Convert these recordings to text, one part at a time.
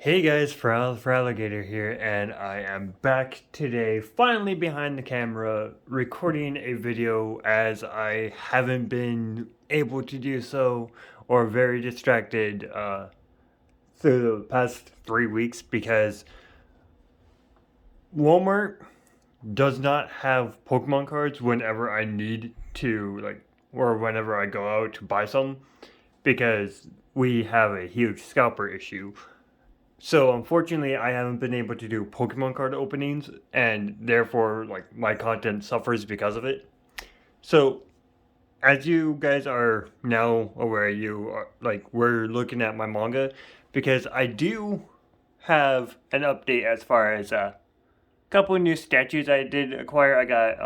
Hey guys, Foral for Alligator here, and I am back today, finally behind the camera, recording a video as I haven't been able to do so, or very distracted through the past 3 weeks because Walmart does not have Pokemon cards whenever I need to, or whenever I go out to buy some, because we have a huge scalper issue. So unfortunately, I haven't been able to do Pokemon card openings, and therefore, my content suffers because of it. So, as you guys are now aware, you are we're looking at my manga because I do have an update as far as a couple of new statues I did acquire. I got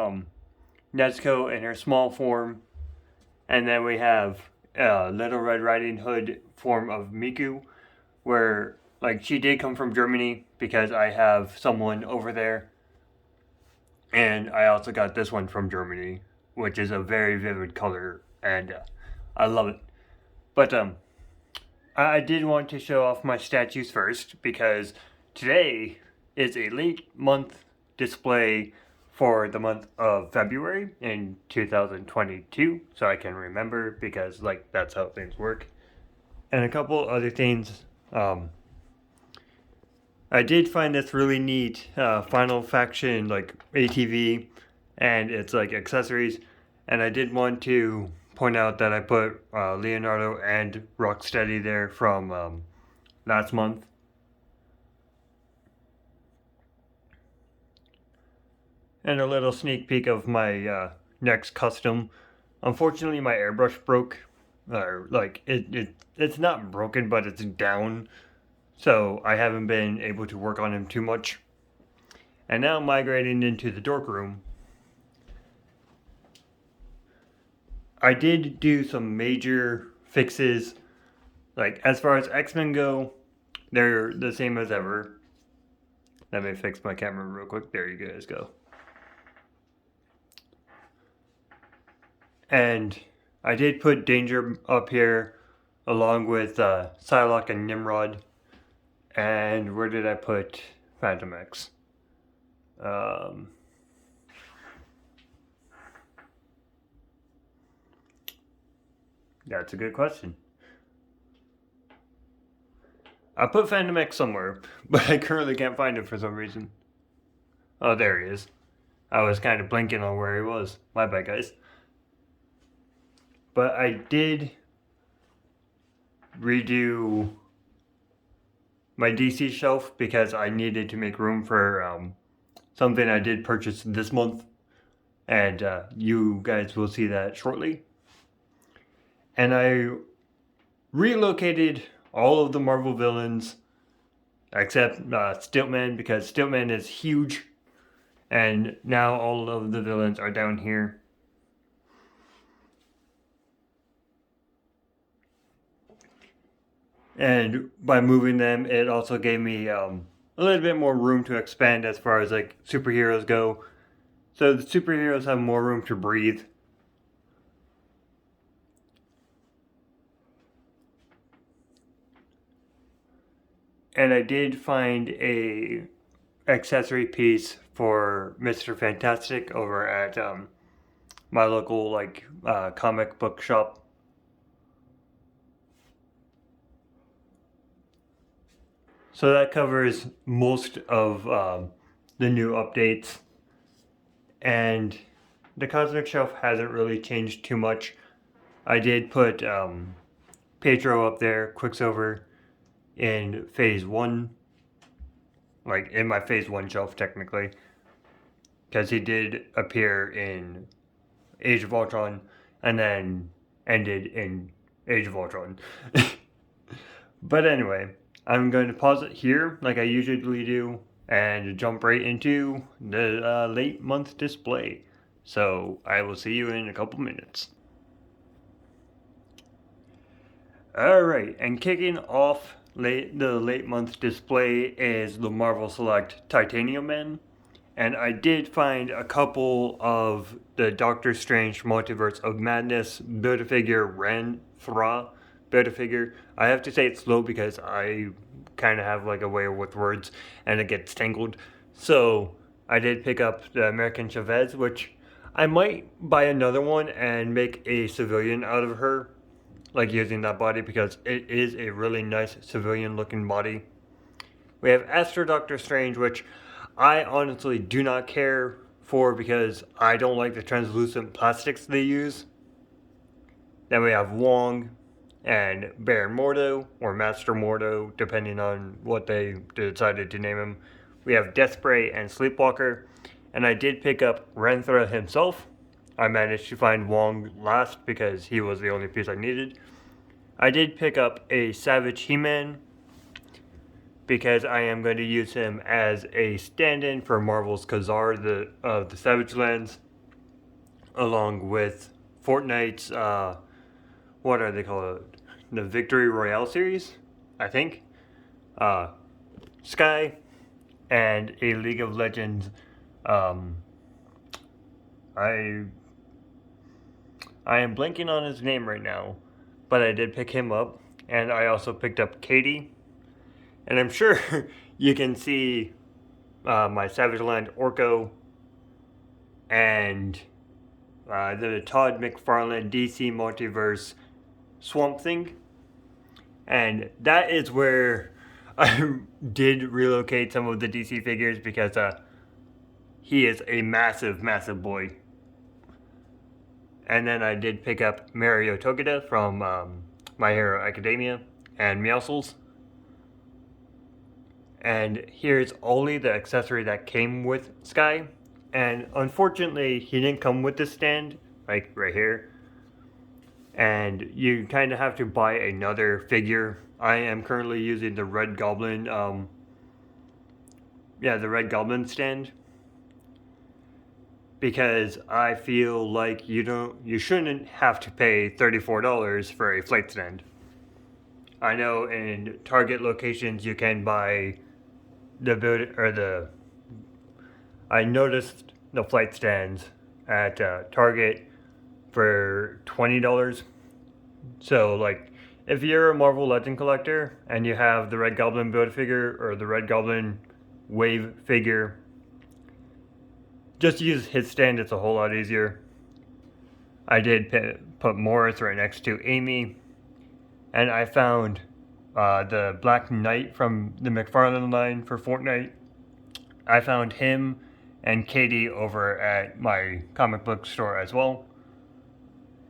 Nezuko in her small form, and then we have Little Red Riding Hood form of Miku, where she did come from Germany because I have someone over there, and I also got this one from Germany, which is a very vivid color, and I love it. But I did want to show off my statues first because today is a late month display for the month of February in 2022, so I can remember because that's how things work. And a couple other things. I did find this really neat Final Faction ATV and its accessories, and I did want to point out that I put Leonardo and Rocksteady there from last month. And a little sneak peek of my next custom. Unfortunately, my airbrush broke. It's not broken, but it's down. So I haven't been able to work on him too much. And now migrating into the dork room. I did do some major fixes. As far as X-Men go, they're the same as ever. Let me fix my camera real quick. There you guys go. And I did put Danger up here along with Psylocke and Nimrod. And where did I put Phantom X? That's a good question. I put Phantom X somewhere, but I currently can't find it for some reason. Oh, there he is. I was kind of blinking on where he was. My bad, guys. But I did redo my DC shelf because I needed to make room for something I did purchase this month. And you guys will see that shortly. And I relocated all of the Marvel villains except Stiltman because Stiltman is huge. And now all of the villains are down here. And by moving them, it also gave me a little bit more room to expand as far as superheroes go. So the superheroes have more room to breathe. And I did find a accessory piece for Mr. Fantastic over at my local comic book shop. So that covers most of the new updates. And the Cosmic Shelf hasn't really changed too much. I did put Pedro up there, Quicksilver, in Phase 1. In my Phase 1 shelf, technically. Because he did appear in Age of Ultron and then ended in Age of Ultron. But anyway, I'm going to pause it here like I usually do and jump right into the late month display. So I will see you in a couple minutes. Alright, and kicking off the late month display is the Marvel Select Titanium Man. And I did find a couple of the Doctor Strange Multiverse of Madness Build-A-Figure Ren Thra Build-A-Figure. I have to say it's slow because I kind of have like a way with words and it gets tangled. So I did pick up the American Chavez, which I might buy another one and make a civilian out of her, like using that body because it is a really nice civilian looking body. We have Astro Doctor Strange, which I honestly do not care for because I don't like the translucent plastics they use. Then we have Wong and Baron Mordo, or Master Mordo, depending on what they decided to name him. We have Death Spray and Sleepwalker, and I did pick up Renthra himself. I managed to find Wong last because he was the only piece I needed. I did pick up a Savage He-Man because I am going to use him as a stand-in for Marvel's Khazar of the Savage Lands, along with Fortnite's, what are they called? The Victory Royale series, I think. Sky, and a League of Legends. I am blanking on his name right now, but I did pick him up, and I also picked up Katie. And I'm sure you can see my Savage Land Orko and the Todd McFarlane DC Multiverse Swamp Thing. And that is where I did relocate some of the DC figures because he is a massive, massive boy. And then I did pick up Mario Togeda from My Hero Academia and Meowscles. And here's only the accessory that came with Sky. And unfortunately, he didn't come with the stand, like right here. And you kind of have to buy another figure. I am currently using the Red Goblin, the Red Goblin stand. Because I feel like you shouldn't have to pay $34 for a flight stand. I know in Target locations you can buy I noticed the flight stands at Target for $20. So like, if you're a Marvel Legend collector and you have the Red Goblin Build-A-Figure or the Red Goblin Wave figure, just use his stand, it's a whole lot easier. I did put Morris right next to Amy, and I found the Black Knight from the McFarlane line for Fortnite. I found him and Katie over at my comic book store as well.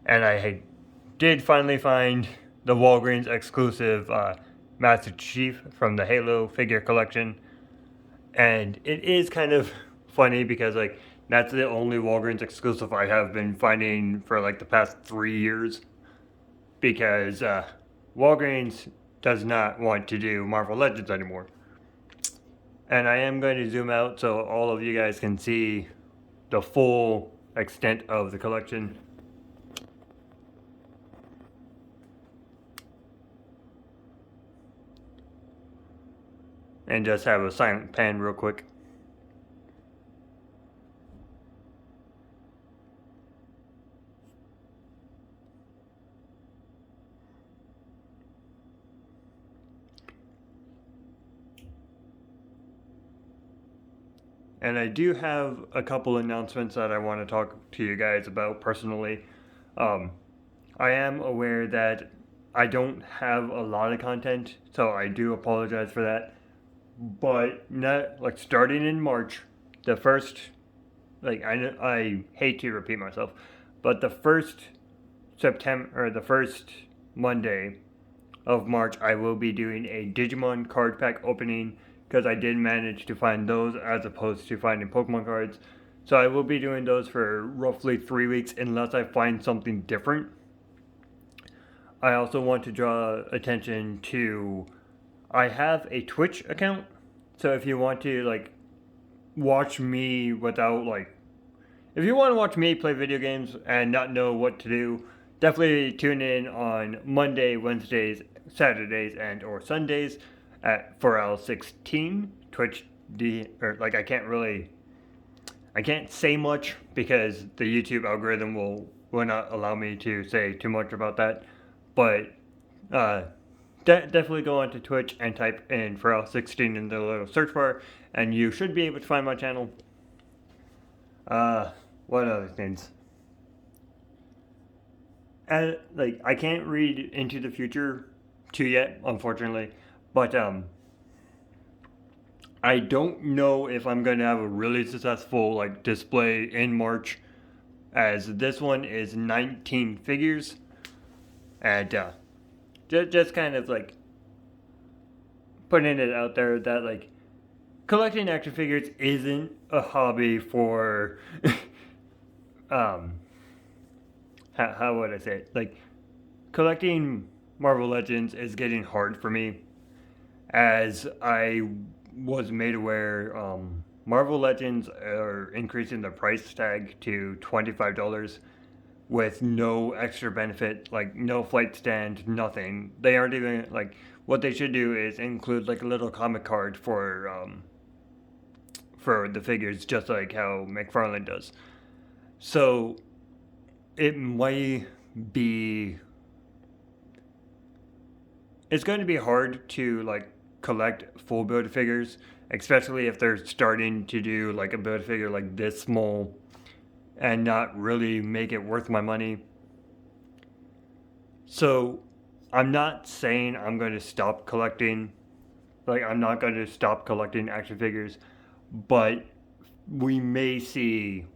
And I did finally find the Walgreens exclusive Master Chief from the Halo figure collection. And it is kind of funny because like that's the only Walgreens exclusive I have been finding for like the past 3 years. Because Walgreens does not want to do Marvel Legends anymore. And I am going to zoom out so all of you guys can see the full extent of the collection. And just have a silent pan real quick. And I do have a couple announcements that I want to talk to you guys about personally. I am aware that I don't have a lot of content, so I do apologize for that. But starting in March, the first, I hate to repeat myself, but the first Monday of March, I will be doing a Digimon card pack opening because I did manage to find those as opposed to finding Pokemon cards. So I will be doing those for roughly 3 weeks unless I find something different. I also want to draw attention to, I have a Twitch account. So if you want to watch me if you want to watch me play video games and not know what to do, definitely tune in on Monday, Wednesdays, Saturdays, and or Sundays at Foral 16 Twitch. I can't say much because the YouTube algorithm will not allow me to say too much about that. But definitely go onto Twitch and type in Foral16 in the little search bar, and you should be able to find my channel. What other things? And like, I can't read into the future too yet, unfortunately, but I don't know if I'm going to have a really successful like display in March, as this one is 19 figures, and just kind of like putting it out there that like collecting action figures isn't a hobby for how would I say it? Like, collecting Marvel Legends is getting hard for me, as I was made aware. Marvel Legends are increasing the price tag to $25 with no extra benefit, like no flight stand, nothing. They aren't even like, what they should do is include like a little comic card for the figures, just like how McFarlane does. So it might be, it's going to be hard to like collect full build figures, especially if they're starting to do like a build figure like this small and not really make it worth my money. So I'm not saying I'm going to stop collecting, like I'm not going to stop collecting action figures, but we may see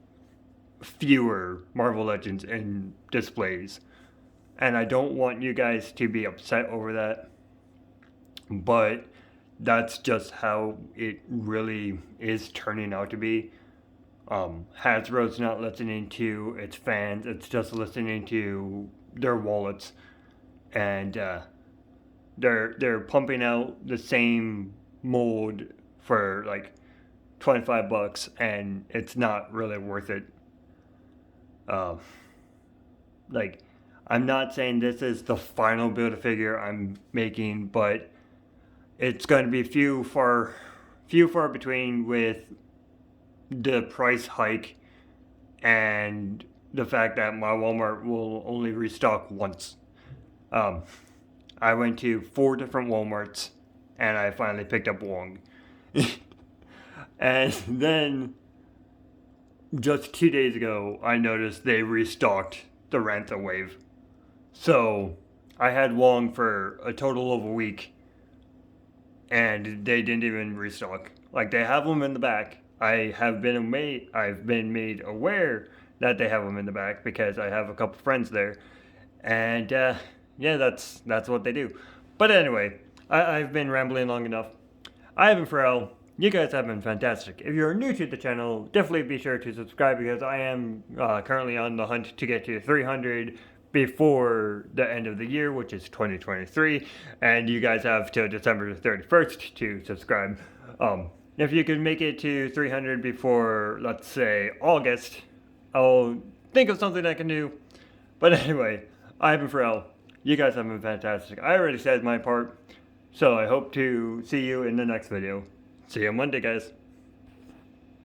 fewer Marvel Legends in displays. And I don't want you guys to be upset over that, but that's just how it really is turning out to be. Hasbro's not listening to its fans, it's just listening to their wallets. And they're pumping out the same mold for like $25, and it's not really worth it. Like, I'm not saying this is the final Build-A-Figure I'm making, but it's going to be few far between with the price hike and the fact that my Walmart will only restock once. I went to 4 different Walmarts, and I finally picked up Wong. And then, just 2 days ago, I noticed they restocked the Rantha Wave. So, I had Wong for a total of a week, and they didn't even restock. Like, they have them in the back. I've been made aware that they have them in the back because I have a couple friends there. And, yeah, that's what they do. But anyway, I've been rambling long enough. I have been Foral. You guys have been fantastic. If you're new to the channel, definitely be sure to subscribe, because I am currently on the hunt to get to 300 before the end of the year, which is 2023, and you guys have till December 31st to subscribe. If you could make it to 300 before, let's say, August, I'll think of something I can do. But anyway, I've been Foral. You guys have been fantastic. I already said my part, so I hope to see you in the next video. See you Monday, guys.